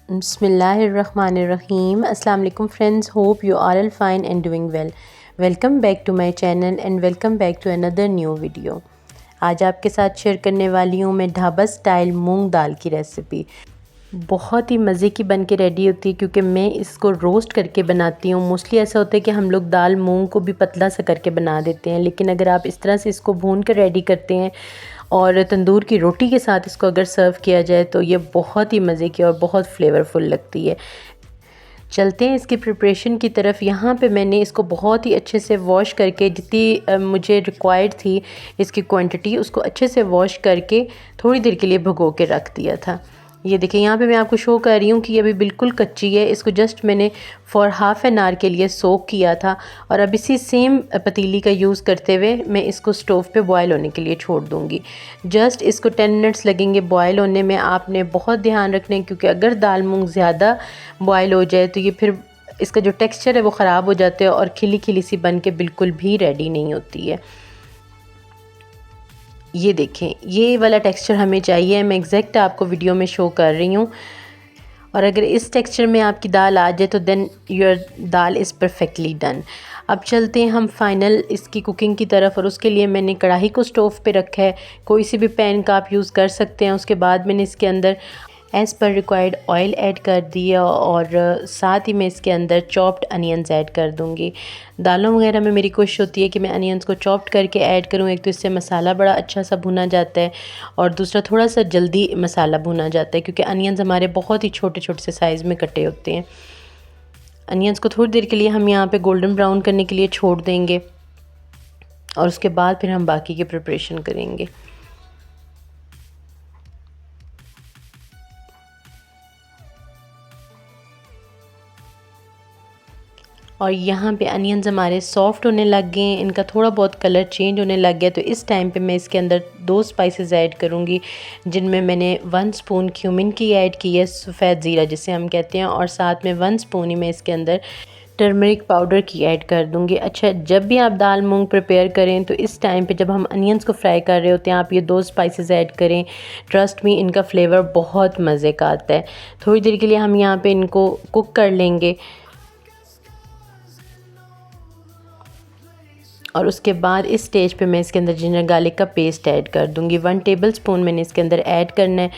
Bismillahirrahmanirrahim. Assalamu alaikum friends. Hope you are all fine and doing well. Welcome back to my channel and welcome back to another new video. आज आपके साथ share करने वाली हूँ मैं dhaba style मूंग दाल की recipe. बहुत ही मज़े की बन के रेडी होती है क्योंकि मैं इसको रोस्ट करके बनाती हूँ। मोस्टली ऐसा होता है कि हम लोग दाल मूंग को भी पतला सा करके बना देते हैं, लेकिन अगर आप इस तरह से इसको भून कर रेडी करते हैं और तंदूर की रोटी के साथ इसको अगर सर्व किया जाए तो ये बहुत ही मज़े की और बहुत फ्लेवरफुल लगती है। चलते हैं इसकी प्रिपरेशन की तरफ। यहाँ पे मैंने इसको बहुत ही अच्छे से वॉश करके जितनी मुझे रिक्वायर्ड थी इसकी क्वांटिटी, उसको अच्छे से वॉश करके थोड़ी देर के लिए भिगो के रख दिया था। ये देखिए यहाँ पे मैं आपको शो कर रही हूँ कि ये अभी बिल्कुल कच्ची है। इसको जस्ट मैंने फॉर हाफ़ एन आवर के लिए सोक किया था और अब इसी सेम पतीली का यूज़ करते हुए मैं इसको स्टोव पे बॉयल होने के लिए छोड़ दूँगी। जस्ट इसको 10 मिनट्स लगेंगे बॉयल होने में। आपने बहुत ध्यान रखना है क्योंकि अगर दाल मूंग ज़्यादा बॉयल हो जाए तो ये फिर इसका जो टेक्स्चर है वो ख़राब हो जाता है और खिली खिली सी बन के बिल्कुल भी रेडी नहीं होती है। ये देखें, ये वाला टेक्सचर हमें चाहिए। मैं एग्जैक्ट आपको वीडियो में शो कर रही हूँ और अगर इस टेक्सचर में आपकी दाल आ जाए तो then your dal is perfectly done. अब चलते हैं हम फाइनल इसकी कुकिंग की तरफ और उसके लिए मैंने कढ़ाई को स्टोव पे रखा है। कोई सी भी पैन का आप यूज़ कर सकते हैं। उसके बाद मैंने इसके अंदर as per required oil add कर दिया और साथ ही मैं इसके अंदर चॉप्ड अनियंस ऐड कर दूंगी। दालों वगैरह में मेरी कोशिश होती है कि मैं अनियंस को चॉप्ड करके ऐड करूं। एक तो इससे मसाला बड़ा अच्छा सा भुना जाता है और दूसरा थोड़ा सा जल्दी मसाला भुना जाता है क्योंकि अनियंस हमारे बहुत ही छोटे छोटे से साइज़ में कटे होते हैं। अनियंस को थोड़ी देर के लिए हम यहाँ पर गोल्डन ब्राउन करने के लिए छोड़ देंगे और उसके बाद फिर हम बाकी की प्रिपरेशन करेंगे। और यहाँ पे अनियंस हमारे सॉफ्ट होने लग गए हैं, इनका थोड़ा बहुत कलर चेंज होने लग गया। तो इस टाइम पे मैं इसके अंदर 2 स्पाइसेस ऐड करूँगी जिनमें मैंने 1 स्पून क्यूमिन की ऐड की है, सफ़ेद ज़ीरा जिसे हम कहते हैं, और साथ में 1 स्पून ही मैं इसके अंदर टर्मरिक पाउडर की ऐड कर दूंगी। अच्छा, जब भी आप दाल मूंग प्रिपेयर करें तो इस टाइम पे जब हम अनियंस को फ्राई कर रहे होते हैं आप ये 2 स्पाइसेस ऐड करें। ट्रस्ट मी, इनका फ्लेवर बहुत मज़े का आता है। थोड़ी देर के लिए हम यहाँ पे इनको कुक कर लेंगे और उसके बाद इस स्टेज पे मैं इसके अंदर जिंजर गार्लिक का पेस्ट ऐड कर दूंगी। 1 टेबलस्पून मैंने इसके अंदर ऐड करना है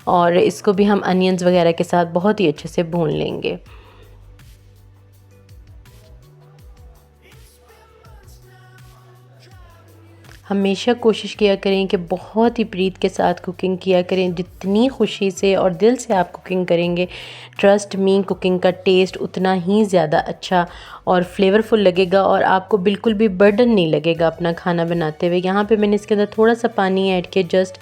और इसको भी हम अनियंस वगैरह के साथ बहुत ही अच्छे से भून लेंगे। हमेशा कोशिश किया करें कि बहुत ही प्रीत के साथ कुकिंग किया करें। जितनी खुशी से और दिल से आप कुकिंग करेंगे, ट्रस्ट मी, कुकिंग का टेस्ट उतना ही ज़्यादा अच्छा और फ्लेवरफुल लगेगा और आपको बिल्कुल भी बर्डन नहीं लगेगा अपना खाना बनाते हुए। यहाँ पे मैंने इसके अंदर थोड़ा सा पानी ऐड किया, जस्ट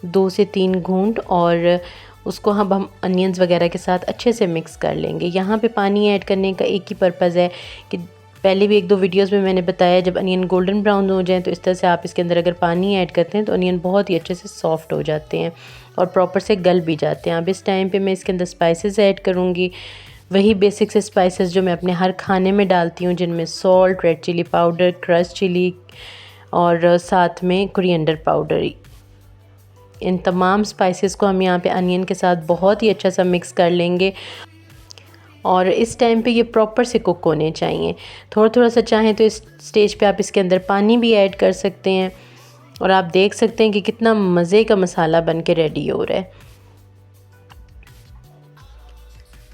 2 से 3 घूंट, और उसको हम अनियंस वगैरह के साथ अच्छे से मिक्स कर लेंगे। यहाँ पे पानी ऐड करने का एक ही पर्पज़ है कि पहले भी 1-2 वीडियोस में मैंने बताया, जब अनियन गोल्डन ब्राउन हो जाए तो इस तरह से आप इसके अंदर अगर पानी ऐड करते हैं तो अनियन बहुत ही अच्छे से सॉफ्ट हो जाते हैं और प्रॉपर से गल भी जाते हैं। अब इस टाइम पे मैं इसके अंदर स्पाइसेस ऐड करूँगी, वही बेसिक से स्पाइसेस जो मैं अपने हर खाने में डालती हूँ, जिनमें salt, red chilli powder, crush chilli और साथ में कोरिएंडर पाउडर। इन तमाम स्पाइसेस को हम यहाँ पे अनियन के साथ बहुत ही अच्छा सा मिक्स कर लेंगे और इस टाइम पे ये प्रॉपर से कुक होने चाहिए। थोड़ा थोड़ा सा चाहें तो इस स्टेज पे आप इसके अंदर पानी भी ऐड कर सकते हैं और आप देख सकते हैं कि कितना मज़े का मसाला बन के रेडी हो रहा है।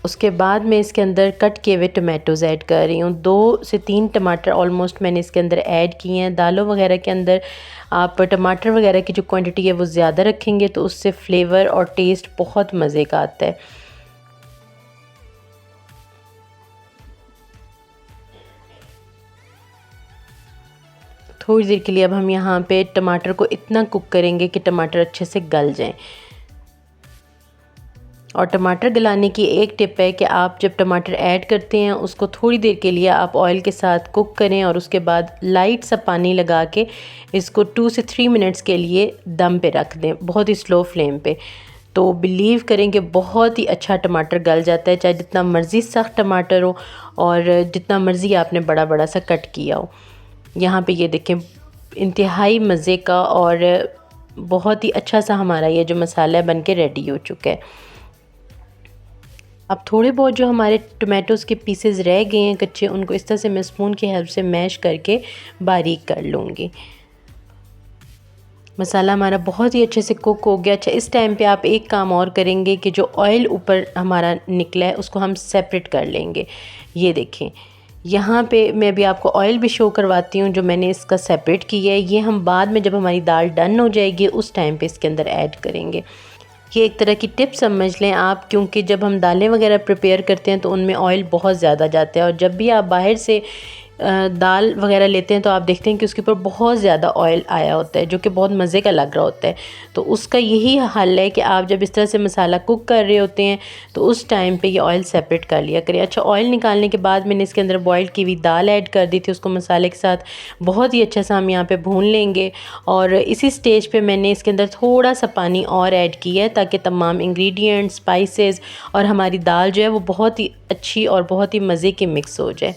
उसके बाद मैं इसके अंदर कट किए हुए टमाटोज़ ऐड कर रही हूँ। 2 से 3 टमाटर ऑलमोस्ट मैंने इसके अंदर ऐड किए हैं। दालों वगैरह के अंदर आप टमाटर वगैरह की जो क्वांटिटी है वो ज़्यादा रखेंगे तो उससे फ्लेवर और टेस्ट बहुत मज़े का आता है। थोड़ी देर के लिए अब हम यहाँ पे टमाटर को इतना कुक करेंगे कि टमाटर अच्छे से गल जाएं। और टमाटर गलाने की एक टिप है कि आप जब टमाटर ऐड करते हैं उसको थोड़ी देर के लिए आप ऑयल के साथ कुक करें और उसके बाद लाइट सा पानी लगा के इसको 2 से 3 मिनट्स के लिए दम पे रख दें, बहुत ही स्लो फ्लेम पे। तो बिलीव करें कि बहुत ही अच्छा टमाटर गल जाता है, चाहे जितना मर्ज़ी सख्त टमाटर हो और जितना मर्ज़ी आपने बड़ा बड़ा सा कट किया हो। यहाँ पे ये देखें, इंतहाई मज़े का और बहुत ही अच्छा सा हमारा ये जो मसाला है बन के रेडी हो चुका है। अब थोड़े बहुत जो हमारे टोमेटोज़ के पीसेस रह गए हैं कच्चे, उनको इस तरह से मैं स्पून की हेल्प से मैश करके बारीक कर लूँगी। मसाला हमारा बहुत ही अच्छे से कुक हो गया। अच्छा, इस टाइम पे आप एक काम और करेंगे कि जो ऑयल ऊपर हमारा निकला है उसको हम सेपरेट कर लेंगे। ये देखें, यहाँ पे मैं अभी आपको ऑयल भी शो करवाती हूँ जो मैंने इसका सेपरेट किया है। ये हम बाद में जब हमारी दाल डन हो जाएगी उस टाइम पे इसके अंदर ऐड करेंगे। ये एक तरह की टिप समझ लें आप, क्योंकि जब हम दालें वगैरह प्रिपेयर करते हैं तो उनमें ऑयल बहुत ज़्यादा जाता है, और जब भी आप बाहर से दाल वगैरह लेते हैं तो आप देखते हैं कि उसके ऊपर बहुत ज़्यादा ऑयल आया होता है, जो कि बहुत मज़े का लग रहा होता है। तो उसका यही हल है कि आप जब इस तरह से मसाला कुक कर रहे होते हैं तो उस टाइम पे ये ऑयल सेपरेट कर लिया करें। अच्छा, ऑयल निकालने के बाद मैंने इसके अंदर बॉयल की हुई दाल ऐड कर दी थी, उसको मसाले के साथ बहुत ही अच्छा सा हम यहाँ पे भून लेंगे। और इसी स्टेज पे मैंने इसके अंदर थोड़ा सा पानी और ऐड किया है ताकि तमाम इंग्रेडिएंट्स, स्पाइसेस और हमारी दाल जो है वो बहुत ही अच्छी और बहुत ही मज़े की मिक्स हो जाए।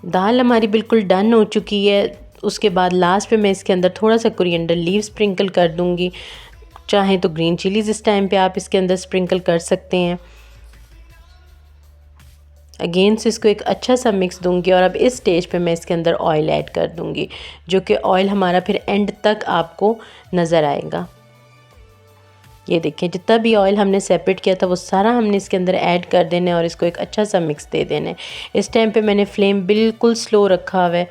दाल हमारी बिल्कुल डन हो चुकी है। उसके बाद लास्ट पे मैं इसके अंदर थोड़ा सा कोरिएंडर लीव स्प्रिंकल कर दूंगी। चाहें तो ग्रीन चिलीज़ इस टाइम पे आप इसके अंदर स्प्रिंकल कर सकते हैं। अगेन से इसको एक अच्छा सा मिक्स दूंगी, और अब इस स्टेज पे मैं इसके अंदर ऑयल ऐड कर दूंगी, जो कि ऑयल हमारा फिर एंड तक आपको नज़र आएगा। ये देखिए, जितना भी ऑयल हमने सेपरेट किया था वो सारा हमने इसके अंदर ऐड कर देना है और इसको एक अच्छा सा मिक्स दे देना है। इस टाइम पे मैंने फ्लेम बिल्कुल स्लो रखा हुआ है।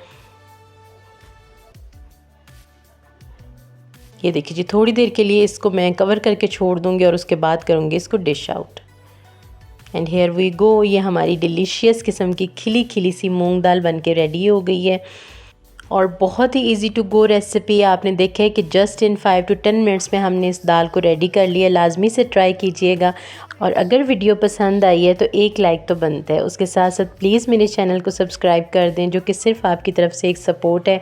ये देखिए जी, थोड़ी देर के लिए इसको मैं कवर करके छोड़ दूंगी और उसके बाद करूँगी इसको dish out. And here we go, ये हमारी डिलीशियस किस्म की खिली खिली सी मूंग दाल बन के रेडी हो गई है। और बहुत ही इजी टू गो रेसिपी, आपने देखा है कि जस्ट इन 5 to 10 मिनट्स में हमने इस दाल को रेडी कर लिया। लाजमी से ट्राई कीजिएगा, और अगर वीडियो पसंद आई है तो एक लाइक तो बनता है। उसके साथ साथ प्लीज़ मेरे चैनल को सब्सक्राइब कर दें, जो कि सिर्फ आपकी तरफ से एक सपोर्ट है,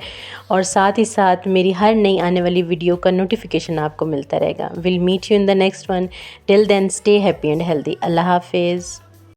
और साथ ही साथ मेरी हर नई आने वाली वीडियो का नोटिफिकेशन आपको मिलता रहेगा। Will meet you in the next one. Till then stay happy and healthy. Allah हाफिज़।